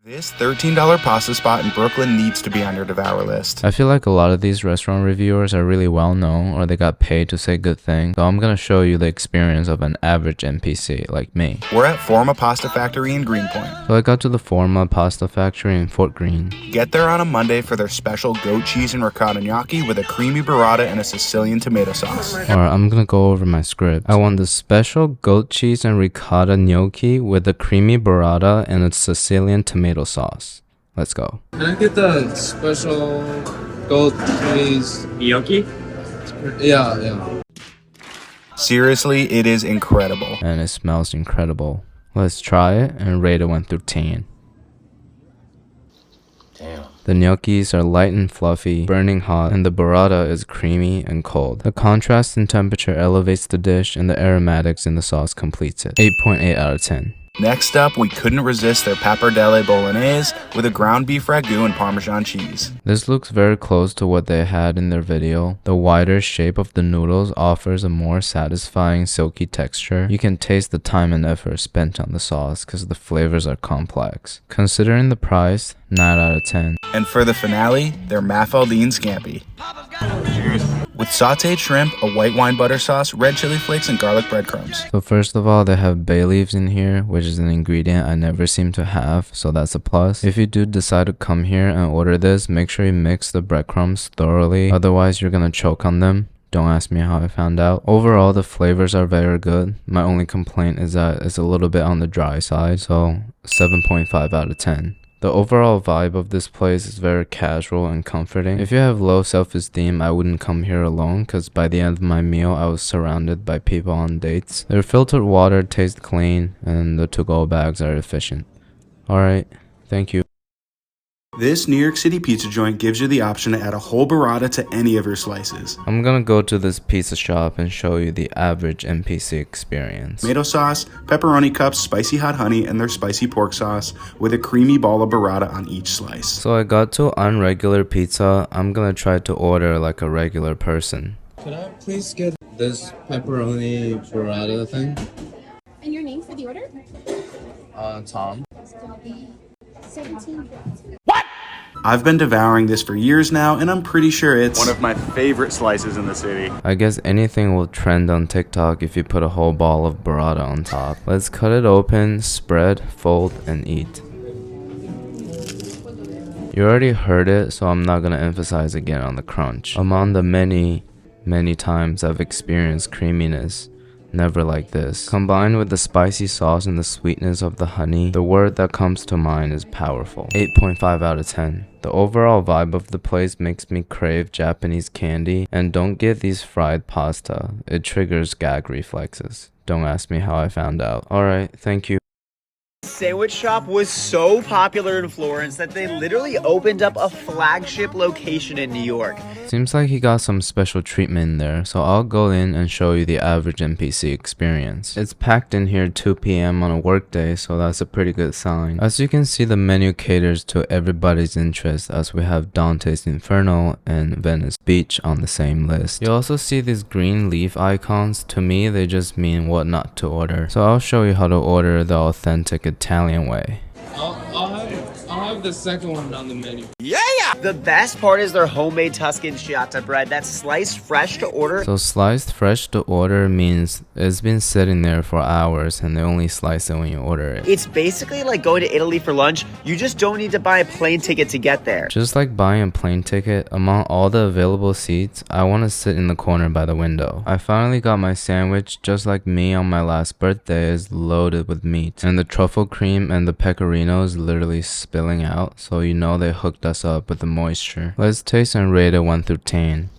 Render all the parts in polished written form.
This $13 pasta spot in Brooklyn needs to be on your Devour list. I feel like a lot of these restaurant reviewers are really well known or they got paid to say good things, so I'm gonna show you the experience of an average NPC like me. We're at Forma Pasta Factory in Greenpoint. So I got to the Forma Pasta Factory in Fort Greene. Get there on a Monday for their special goat cheese and ricotta gnocchi with a creamy burrata and a Sicilian tomato sauce. Alright, I'm gonna go over my script. I want the special goat cheese and ricotta gnocchi with a creamy burrata and a Sicilian tomato sauce. Let's go. Can I get the special goat cheese Gnocchi? Yeah. Seriously, it is incredible. And it smells incredible. Let's try it and rate it 1 through 10. Damn. The gnocchis are light and fluffy, burning hot, and the burrata is creamy and cold. The contrast in temperature elevates the dish, and the aromatics in the sauce completes it. 8.8 out of 10. Next up, we couldn't resist their pappardelle bolognese with a ground beef ragu and Parmesan cheese. This looks very close to what they had in their video. The wider shape of the noodles offers a more satisfying silky texture. You can taste the time and effort spent on the sauce because the flavors are complex. Considering the price, 9 out of 10. And for the finale, their Maffaldine scampi. With sauteed shrimp, a white wine butter sauce, red chili flakes, and garlic breadcrumbs. So first of all, they have bay leaves in here, which is an ingredient I never seem to have, so that's a plus. If you do decide to come here and order this, make sure you mix the breadcrumbs thoroughly, otherwise you're gonna choke on them. Don't ask me how I found out. Overall, the flavors are very good. My only complaint is that it's a little bit on the dry side, so 7.5 out of 10. The overall vibe of this place is very casual and comforting. If you have low self-esteem, I wouldn't come here alone because by the end of my meal, I was surrounded by people on dates. Their filtered water tastes clean and the to-go bags are efficient. Alright, thank you. This New York City pizza joint gives you the option to add a whole burrata to any of your slices. I'm gonna go to this pizza shop and show you the average NPC experience. Tomato sauce, pepperoni cups, spicy hot honey, and their spicy pork sauce with a creamy ball of burrata on each slice. So I got to Unregular Pizza. I'm gonna try to order like a regular person. Could I please get this pepperoni burrata thing? And your name for the order? Tom. 17. I've been devouring this for years now, and I'm pretty sure it's one of my favorite slices in the city. I guess anything will trend on TikTok if you put a whole ball of burrata on top. Let's cut it open, spread, fold, and eat. You already heard it, so I'm not gonna emphasize again on the crunch. Among the many times I've experienced creaminess, never like this. Combined with the spicy sauce and the sweetness of the honey, the word that comes to mind is powerful. 8.5 out of 10. The overall vibe of the place makes me crave Japanese candy, and don't get these fried pasta. It triggers gag reflexes. Don't ask me how I found out. Alright, thank you. Sandwich shop was so popular in Florence that they literally opened up a flagship location in New York. Seems like he got some special treatment in there, so I'll go in and show you the average NPC experience. It's packed in here 2 p.m. on a workday, so that's a pretty good sign. As you can see, the menu caters to everybody's interest, as we have Dante's Inferno and Venice Beach on the same list. You also see these green leaf icons. To me, they just mean what not to order. So I'll show you how to order the authentic Italian way. I'll have the second one on the menu. Yeah! The best part is their homemade Tuscan ciabatta bread that's sliced fresh to order. So sliced fresh to order means it's been sitting there for hours and they only slice it when you order it. It's basically like going to Italy for lunch. You just don't need to buy a plane ticket to get there. Just like buying a plane ticket, among all the available seats, I want to sit in the corner by the window. I finally got my sandwich, just like me on my last birthday, is loaded with meat. And the truffle cream and the pecorino is literally spilling out, so you know they hooked us up with the moisture. Let's taste and rate it 1 through 10.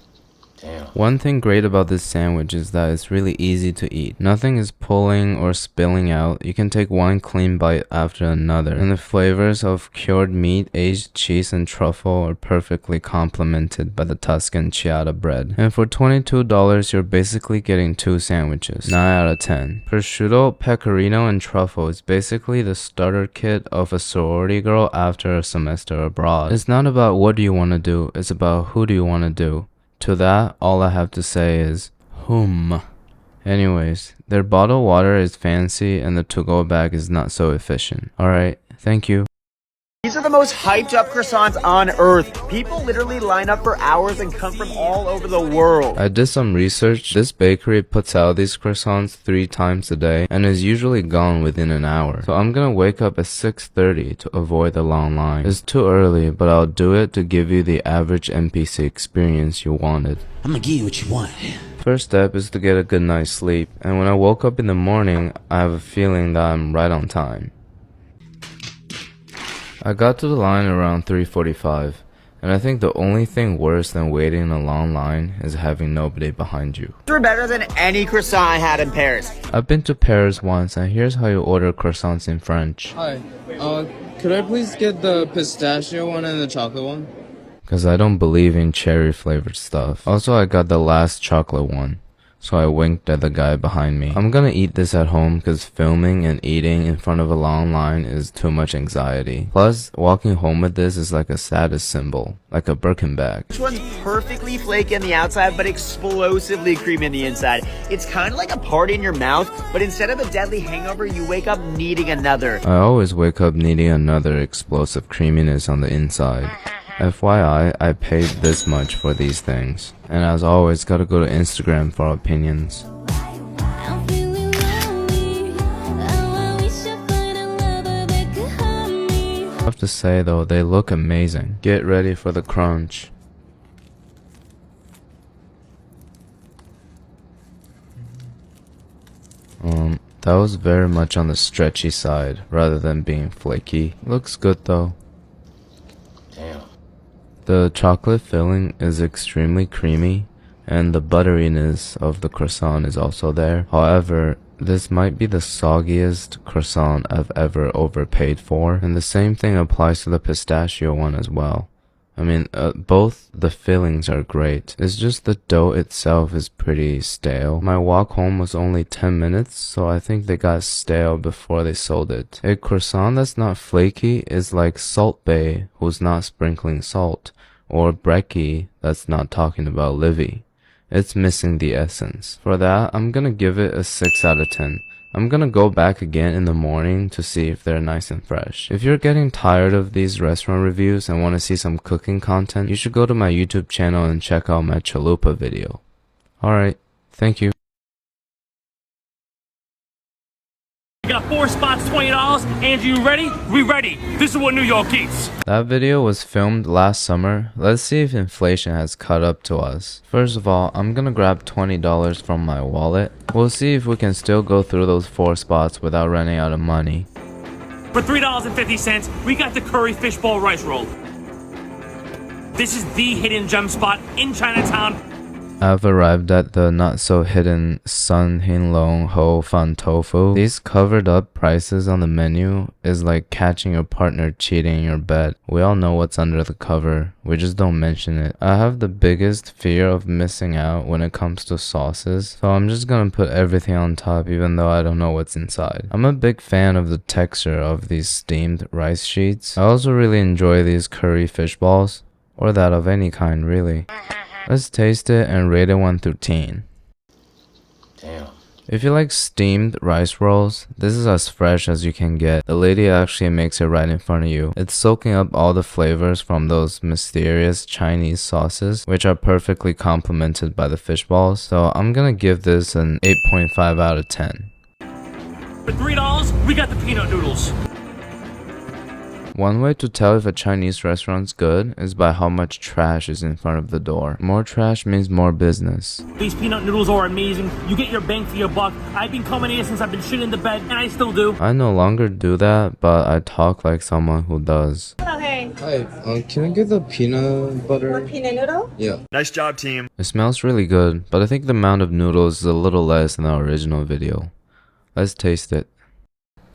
Damn. One thing great about this sandwich is that it's really easy to eat. Nothing is pulling or spilling out. You can take one clean bite after another. And the flavors of cured meat, aged cheese, and truffle are perfectly complemented by the Tuscan ciabatta bread. And for $22, you're basically getting 2 sandwiches. 9 out of 10. Prosciutto, pecorino, and truffle is basically the starter kit of a sorority girl after a semester abroad. It's not about what do you want to do, it's about who do you want to do. To that, all I have to say is, Anyways, their bottled water is fancy and the to-go bag is not so efficient. Alright, thank you. These are the most hyped up croissants on earth. People literally line up for hours and come from all over the world. I did some research. This bakery puts out these croissants 3 times a day and is usually gone within an hour. So I'm gonna wake up at 6:30 to avoid the long line. It's too early, but I'll do it to give you the average NPC experience you wanted. I'm gonna give you what you want. First step is to get a good night's sleep, and when I woke up in the morning, I have a feeling that I'm right on time. I got to the line around 3:45, and I think the only thing worse than waiting in a long line is having nobody behind you. These were better than any croissant I had in Paris. I've been to Paris once, and here's how you order croissants in French. Hi. Could I please get the pistachio one and the chocolate one? Cause I don't believe in cherry flavored stuff. Also, I got the last chocolate one. So I winked at the guy behind me. I'm gonna eat this at home because filming and eating in front of a long line is too much anxiety. Plus, walking home with this is like a status symbol, like a Birkin bag. This one's perfectly flaky on the outside, but explosively creamy on the inside. It's kind of like a party in your mouth, but instead of a deadly hangover, you wake up needing another. I always wake up needing another explosive creaminess on the inside. FYI, I paid this much for these things. And as always, gotta go to Instagram for opinions. I'm feeling lonely. Oh, I wish I find a lover that could hold me. I have to say though, they look amazing. Get ready for the crunch. That was very much on the stretchy side rather than being flaky. Looks good though. Damn. The chocolate filling is extremely creamy, and the butteriness of the croissant is also there. However, this might be the soggiest croissant I've ever overpaid for, and the same thing applies to the pistachio one as well. I mean, both the fillings are great. It's just the dough itself is pretty stale. My walk home was only 10 minutes, so I think they got stale before they sold it. A croissant that's not flaky is like Salt Bae, who's not sprinkling salt, or Brekkie that's not talking about Livy. It's missing the essence. For that, I'm gonna give it a 6 out of 10. I'm gonna go back again in the morning to see if they're nice and fresh. If you're getting tired of these restaurant reviews and want to see some cooking content, you should go to my YouTube channel and check out my chalupa video. Alright, thank you. We got 4 spots, $20. Andrew, you ready? We ready. This is what New York eats. That video was filmed last summer. Let's see if inflation has caught up to us. First of all, I'm gonna grab $20 from my wallet. We'll see if we can still go through those 4 spots without running out of money. For $3.50, we got the curry fishbowl rice roll. This is the hidden gem spot in Chinatown. I've arrived at the not so hidden Sun Hin Long Ho Fan Tofu. These covered up prices on the menu is like catching your partner cheating in your bed. We all know what's under the cover, we just don't mention it. I have the biggest fear of missing out when it comes to sauces, so I'm just gonna put everything on top even though I don't know what's inside. I'm a big fan of the texture of these steamed rice sheets. I also really enjoy these curry fish balls, or that of any kind really. Let's taste it and rate it 1 through 10. Damn. If you like steamed rice rolls, this is as fresh as you can get. The lady actually makes it right in front of you. It's soaking up all the flavors from those mysterious Chinese sauces, which are perfectly complemented by the fish balls. So I'm gonna give this an 8.5 out of 10. For $3, we got the peanut noodles. One way to tell if a Chinese restaurant's good is by how much trash is in front of the door. More trash means more business. These peanut noodles are amazing. You get your bang for your buck. I've been coming here since I've been shitting the bed, and I still do. I no longer do that, but I talk like someone who does. Okay. Hi. Can I get the peanut butter? Peanut noodle? Yeah. Nice job, team. It smells really good, but I think the amount of noodles is a little less than the original video. Let's taste it.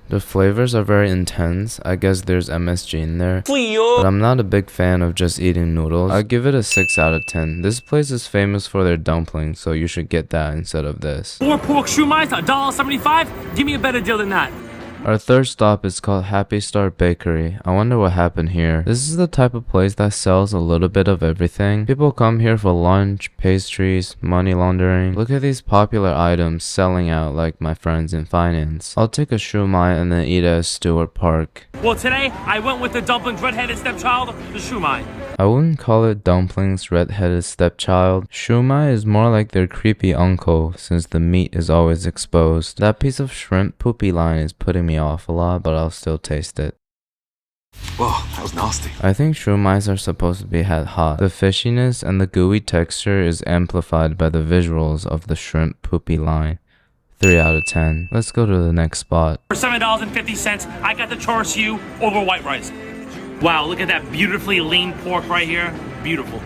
The flavors are very intense. I guess there's MSG in there, but I'm not a big fan of just eating noodles. I give it a 6 out of 10. This place is famous for their dumplings, so you should get that instead of this. 4 pork shumais, $1.75. Give me a better deal than that. Our third stop is called Happy Star Bakery. I wonder what happened here. This is the type of place that sells a little bit of everything. People come here for lunch, pastries, money laundering. Look at these popular items selling out like my friends in finance. I'll take a shumai and then eat at Stewart Park. Well, today I went with the dumplings redheaded stepchild, the shumai. I wouldn't call it dumplings red-headed stepchild. Shumai is more like their creepy uncle since the meat is always exposed. That piece of shrimp poopy line is putting me off a lot, but I'll still taste it. Whoa, that was nasty. I think shumais are supposed to be had hot. The fishiness and the gooey texture is amplified by the visuals of the shrimp poopy line. 3 out of 10. Let's go to the next spot. For $7.50, I got the chorsiu over white rice. Wow, look at that beautifully lean pork right here. Beautiful.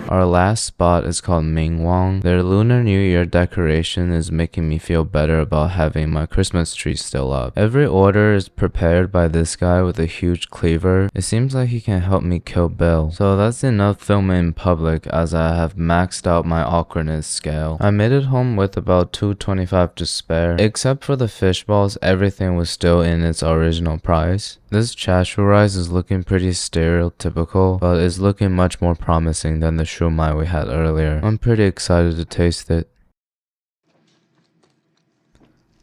Our last spot is called Ming Wong. Their Lunar New Year decoration is making me feel better about having my Christmas tree still up. Every order is prepared by this guy with a huge cleaver. It seems like he can help me kill Bill. So that's enough filming in public as I have maxed out my awkwardness scale. I made it home with about $2.25 to spare. Except for the fish balls, everything was still in its original price. This chashu rice is looking pretty stereotypical, but is looking much more promising than the shumai we had earlier. I'm pretty excited to taste it.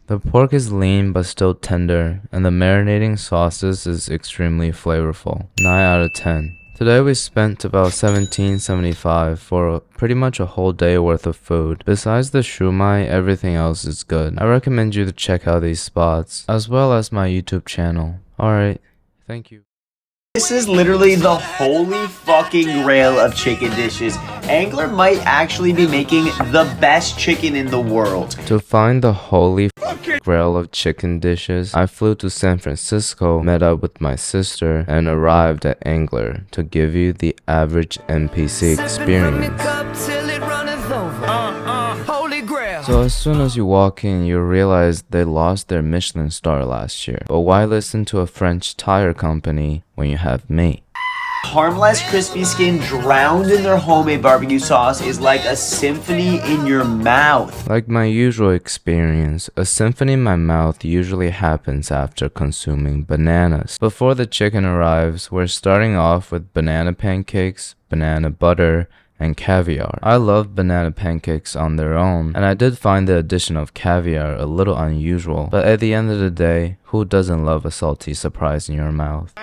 The pork is lean but still tender, and the marinating sauces is extremely flavorful. 9 out of 10. Today we spent about $17.75 for pretty much a whole day worth of food. Besides the shumai, everything else is good. I recommend you to check out these spots, as well as my YouTube channel. Alright, thank you. This is literally the holy fucking grail of chicken dishes. Angler might actually be making the best chicken in the world. To find the holy grail of chicken dishes, I flew to San Francisco, met up with my sister, and arrived at Angler to give you the average NPC experience. So as soon as you walk in, you realize they lost their Michelin star last year. But why listen to a French tire company when you have me? Harmless crispy skin drowned in their homemade barbecue sauce is like a symphony in your mouth. Like my usual experience, a symphony in my mouth usually happens after consuming bananas. Before the chicken arrives, we're starting off with banana pancakes, banana butter, and caviar. I love banana pancakes on their own, and I did find the addition of caviar a little unusual, but at the end of the day, who doesn't love a salty surprise in your mouth?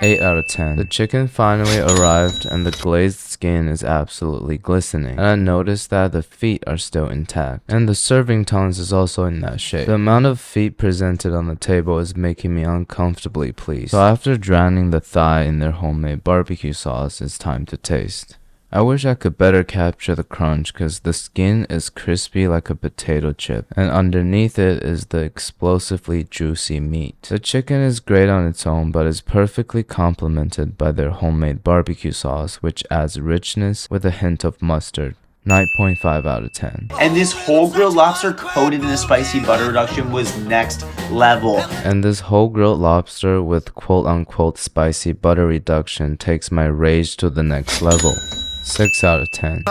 8 out of 10. The chicken finally arrived and the glazed skin is absolutely glistening, and I noticed that the feet are still intact, and the serving tongs is also in that shape. The amount of feet presented on the table is making me uncomfortably pleased. So after drowning the thigh in their homemade barbecue sauce, it's time to taste. I wish I could better capture the crunch because the skin is crispy like a potato chip and underneath it is the explosively juicy meat. The chicken is great on its own but is perfectly complemented by their homemade barbecue sauce which adds richness with a hint of mustard. 9.5 out of 10. And this whole grilled lobster coated in a spicy butter reduction was next level. And this whole grilled lobster with quote-unquote spicy butter reduction takes my rage to the next level. 6 out of 10.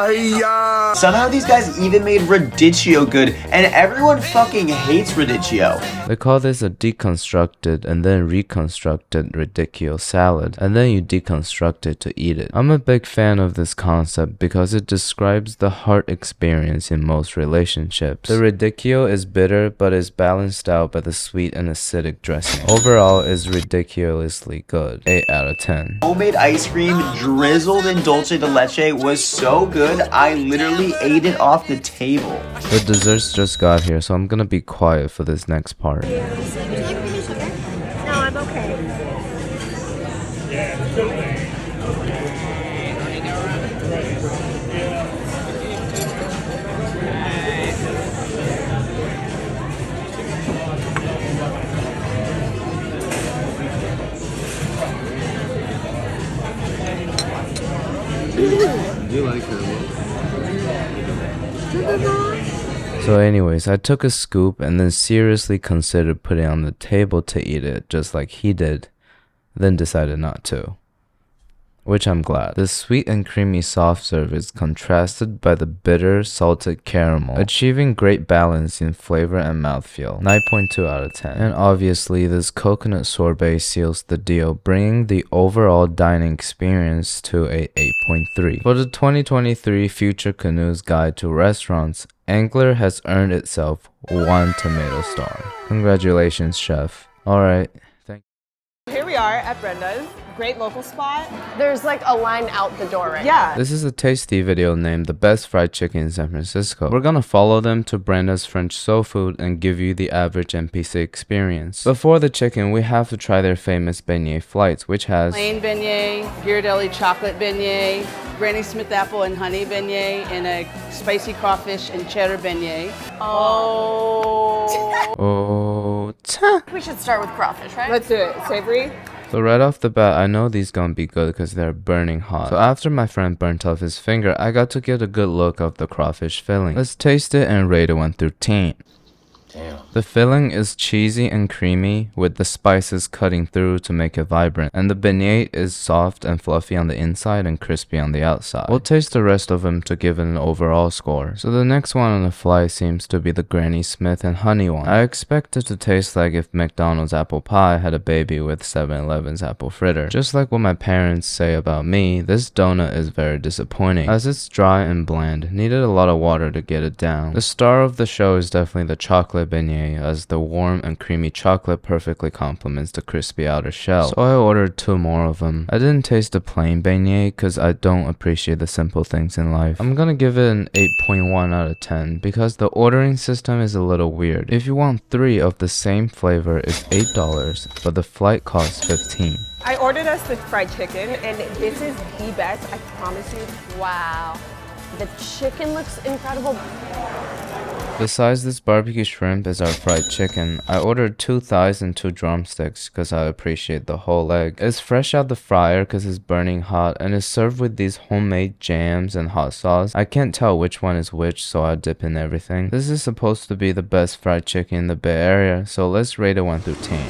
Somehow these guys even made radicchio good, and everyone fucking hates radicchio. They call this a deconstructed and then reconstructed radicchio salad, and then you deconstruct it to eat it. I'm a big fan of this concept because it describes the heart experience in most relationships. The radicchio is bitter but is balanced out by the sweet and acidic dressing. Overall, it's ridiculously good. 8 out of 10. Homemade ice cream drizzled in dulce de leche was so good, I literally ate it off the table. The desserts just got here, so I'm gonna be quiet for this next part. Would you like any sugar? No, I'm okay. So anyways, I took a scoop and then seriously considered putting it on the table to eat it just like he did, then decided not to. which I'm glad. The sweet and creamy soft serve is contrasted by the bitter salted caramel, achieving great balance in flavor and mouthfeel. 9.2 out of 10. And obviously this coconut sorbet seals the deal, bringing the overall dining experience to a 8.3. For the 2023 Future Canoes Guide to Restaurants, Angler has earned itself 1 tomato star. Congratulations, chef. Alright. Here we are at Brenda's. Great local spot. There's like a line out the door right Yeah. This is a tasty video named The Best Fried Chicken in San Francisco. We're gonna follow them to Brenda's French soul food and give you the average NPC experience. Before the chicken, we have to try their famous beignet flights, which has Plain beignet, Ghirardelli chocolate beignet, Granny Smith apple and honey beignet, and a spicy crawfish and cheddar beignet. We should start with crawfish, right? Let's do it. Savory. So right off the bat, I know these gonna be good because they're burning hot. So after my friend burnt off his finger, I got to get a good look of the crawfish filling. Let's taste it and rate it 1 through 10. Damn. The filling is cheesy and creamy, with the spices cutting through to make it vibrant, and the beignet is soft and fluffy on the inside and crispy on the outside. We'll taste the rest of them to give it an overall score. So the next one on the flight seems to be the Granny Smith and honey one. I expect it to taste like if McDonald's apple pie had a baby with 7-Eleven's apple fritter. Just like what my parents say about me, this donut is very disappointing, as it's dry and bland, needed a lot of water to get it down. The star of the show is definitely the chocolate beignet, as the warm and creamy chocolate perfectly complements the crispy outer shell. So I ordered 2 more of them. I didn't taste the plain beignet because I don't appreciate the simple things in life. I'm gonna give it an 8.1 out of 10 because the ordering system is a little weird. If you want 3 of the same flavor, it's $8, but the flight costs $15. I ordered us the fried chicken, and this is the best, I promise you. Wow. The chicken looks incredible. Besides this barbecue shrimp is our fried chicken. I ordered 2 thighs and 2 drumsticks because I appreciate the whole leg. It's fresh out the fryer because it's burning hot and is served with these homemade jams and hot sauce. I can't tell which one is which, so I dip in everything. This is supposed to be the best fried chicken in the Bay Area, so let's rate it 1 through 10.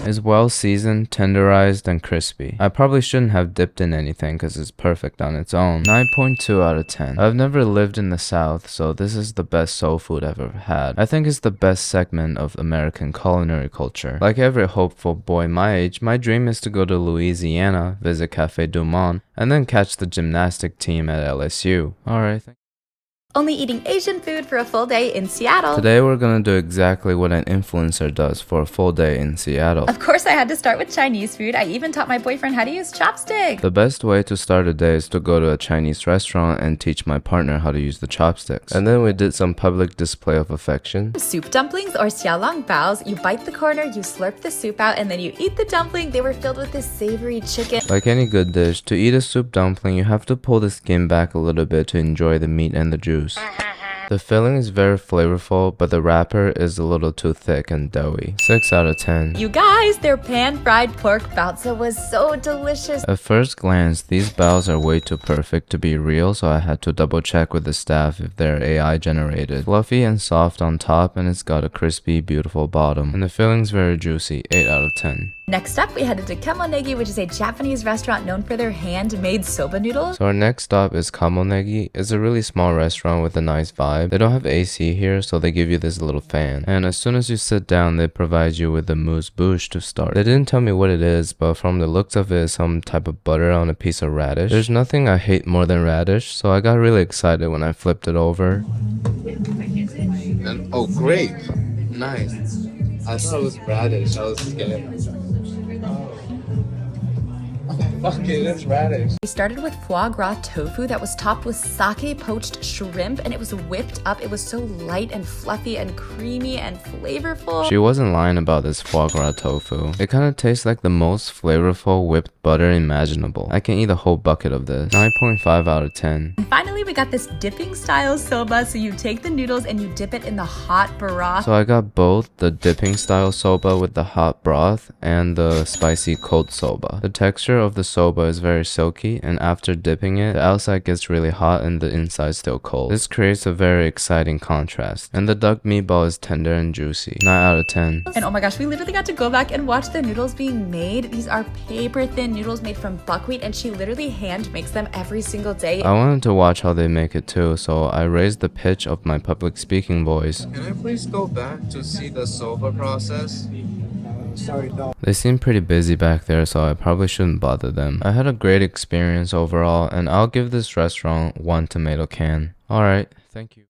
Is well seasoned, tenderized, and crispy. I probably shouldn't have dipped in anything because it's perfect on its own. 9.2 out of 10. I've never lived in the South, so this is the best soul food I've ever had. I think it's the best segment of American culinary culture. Like every hopeful boy my age, my dream is to go to Louisiana, visit Cafe Du Monde, and then catch the gymnastic team at LSU. Alright, Only eating Asian food for a full day in Seattle. today we're gonna do exactly what an influencer does for a full day in Seattle. Of course, I had to start with Chinese food. I even taught my boyfriend how to use chopsticks. The best way to start a day is to go to a Chinese restaurant and teach my partner how to use the chopsticks. And then we did some public display of affection. Soup dumplings or xiaolong baos. You bite the corner, you slurp the soup out, and then you eat the dumpling. They were filled with this savory chicken. Like any good dish, to eat a soup dumpling, you have to pull the skin back a little bit to enjoy the meat and the juice. The filling is very flavorful, but the wrapper is a little too thick and doughy. 6 out of 10. You guys, their pan-fried pork baozi was so delicious. At first glance, these baos are way too perfect to be real, so I had to double check with the staff if they're AI generated. Fluffy and soft on top, and it's got a crispy, beautiful bottom. And the filling's very juicy. 8 out of 10. Next up, we headed to Kemonegi, which is a Japanese restaurant known for their handmade soba noodles. So our next stop is Kamonegi. It's a really small restaurant with a nice vibe. They don't have AC here, so they give you this little fan. And as soon as you sit down, they provide you with the mousse bouche to start. They didn't tell me what it is, but from the looks of it, it's some type of butter on a piece of radish. There's nothing I hate more than radish, so I got really excited when I flipped it over. And, oh, grape. Nice. I thought it was radish. I was scared. Fuck it, it's radish. We started with foie gras tofu that was topped with sake poached shrimp, and it was whipped up. It was so light and fluffy and creamy and flavorful. She wasn't lying about this foie gras tofu. It kind of tastes like the most flavorful whipped butter imaginable. I can eat a whole bucket of this. 9.5 out of 10. And finally, we got this dipping style soba. So you take the noodles and you dip it in the hot broth. So I got both the dipping style soba with the hot broth and the spicy cold soba. The texture of the soba is very silky, and after dipping it, the outside gets really hot and the inside still cold. This creates a very exciting contrast. And the duck meatball is tender and juicy. 9 out of 10. And oh my gosh, we literally got to go back and watch the noodles being made. These are paper thin noodles made from buckwheat, and she literally hand makes them every single day. I wanted to watch how they make it too, so I raised the pitch of my public speaking voice. Can I please go back to see the soba process? They seem pretty busy back there, so I probably shouldn't bother them. I had a great experience overall, and I'll give this restaurant 1 tomato can. Alright, thank you.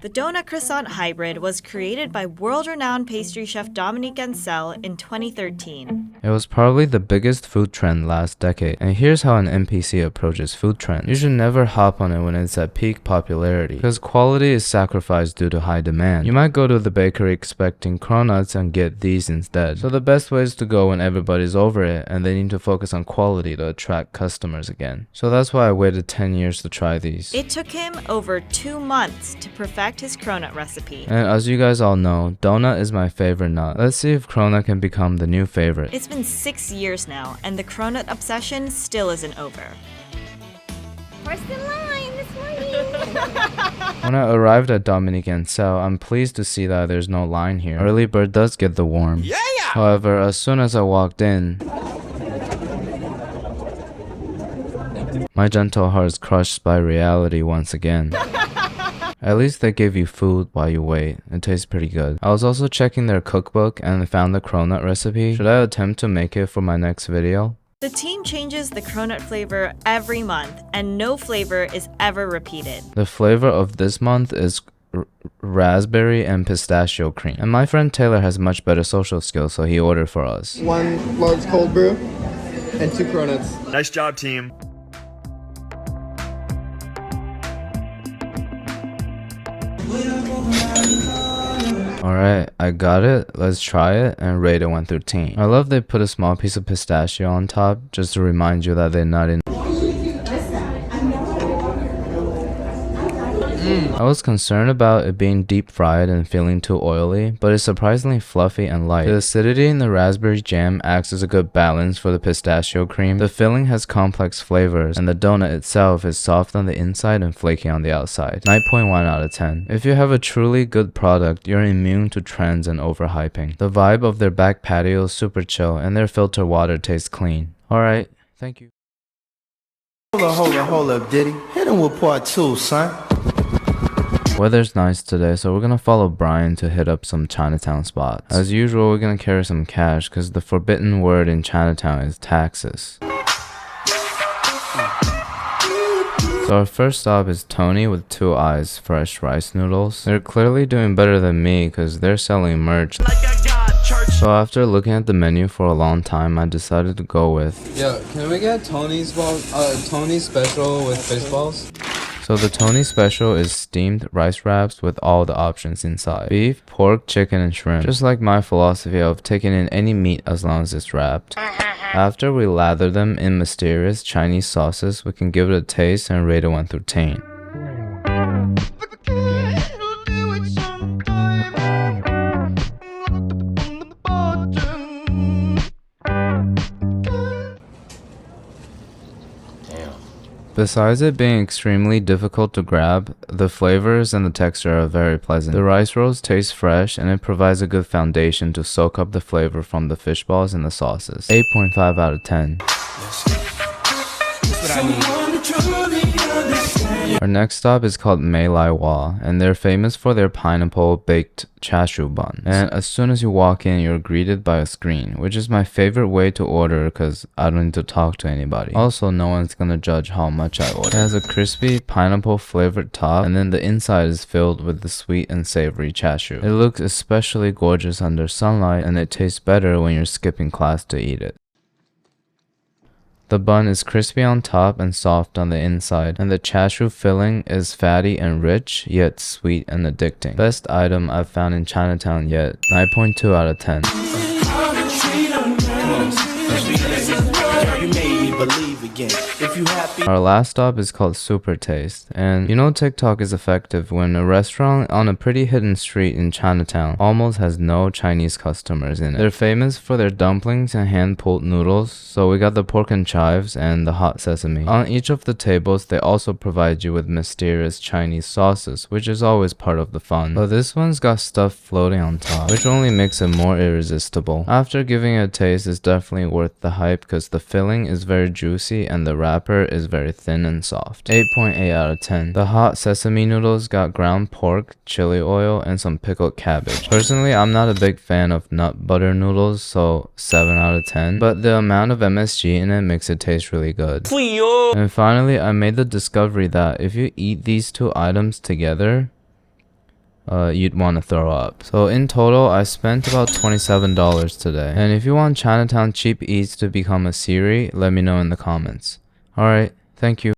The Donut Croissant Hybrid was created by world-renowned pastry chef Dominique Ansel in 2013. It was probably the biggest food trend last decade, and here's how an NPC approaches food trends. You should never hop on it when it's at peak popularity, because quality is sacrificed due to high demand. You might go to the bakery expecting cronuts and get these instead. So the best way is to go when everybody's over it, and they need to focus on quality to attract customers again. So that's why I waited 10 years to try these. It took him over 2 months to perfect his cronut recipe. And as you guys all know, donut is my favorite nut. Let's see if cronut can become the new favorite. It's been 6 years now, and the cronut obsession still isn't over. First in line this morning. When I arrived at Dominique Ansel, I'm pleased to see that there's no line here. Early bird does get the worm. Yeah! However, as soon as I walked in, my gentle heart is crushed by reality once again. At least they give you food while you wait. It tastes pretty good. I was also checking their cookbook and found the cronut recipe. Should I attempt to make it for my next video? The team changes the cronut flavor every month, and no flavor is ever repeated. The flavor of this month is raspberry and pistachio cream. And my friend Taylor has much better social skills, so he ordered for us. 1 large cold brew and 2 cronuts. Nice job, team. Alright, I got it. Let's try it and rate it 1 through 10. I love they put a small piece of pistachio on top just to remind you that they're not in. I was concerned about it being deep fried and feeling too oily, but it's surprisingly fluffy and light. The acidity in the raspberry jam acts as a good balance for the pistachio cream. The filling has complex flavors, and the donut itself is soft on the inside and flaky on the outside. 9.1 out of 10. If you have a truly good product, you're immune to trends and overhyping. The vibe of their back patio is super chill, and their filtered water tastes clean. Alright, thank you. Hold up, Diddy. Hit him with part 2, son. Weather's nice today, so we're gonna follow Brian to hit up some Chinatown spots. As usual, we're gonna carry some cash because the forbidden word in Chinatown is taxes. So our first stop is Tony with 2 eyes fresh rice noodles. They're clearly doing better than me because they're selling merch. So after looking at the menu for a long time, I decided to go with... Yo, can we get Tony's special with fish balls? So the Tony special is steamed rice wraps with all the options inside. Beef, pork, chicken, and shrimp. Just like my philosophy of taking in any meat as long as it's wrapped. After we lather them in mysterious Chinese sauces, we can give it a taste and rate it 1 through 10. Besides it being extremely difficult to grab, the flavors and the texture are very pleasant. The rice rolls taste fresh, and it provides a good foundation to soak up the flavor from the fish balls and the sauces. 8.5 out of 10. Our next stop is called Mei Lai Wa, and they're famous for their pineapple baked chashu buns. And as soon as you walk in, you're greeted by a screen, which is my favorite way to order because I don't need to talk to anybody. Also, no one's gonna judge how much I order. It has a crispy pineapple flavored top, and then the inside is filled with the sweet and savory chashu. It looks especially gorgeous under sunlight, and it tastes better when you're skipping class to eat it. The bun is crispy on top and soft on the inside, and the chashu filling is fatty and rich, yet sweet and addicting. Best item I've found in Chinatown yet. 9.2 out of 10. again. If you happy. Our last stop is called Super Taste, and you know TikTok is effective when a restaurant on a pretty hidden street in Chinatown almost has no Chinese customers in it. They're famous for their dumplings and hand-pulled noodles, so we got the pork and chives and the hot sesame. On each of the tables, they also provide you with mysterious Chinese sauces, which is always part of the fun. But this one's got stuff floating on top, which only makes it more irresistible. After giving it a taste, it's definitely worth the hype because the filling is very juicy and the wrapper is very thin and soft. 8.8 out of 10. The hot sesame noodles got ground pork, chili oil, and some pickled cabbage. Personally, I'm not a big fan of nut butter noodles, so 7 out of 10. But the amount of MSG in it makes it taste really good. And finally, I made the discovery that if you eat these two items together, you'd want to throw up. So in total, I spent about $27 today. And if you want Chinatown cheap eats to become a series, let me know in the comments. Alright, thank you.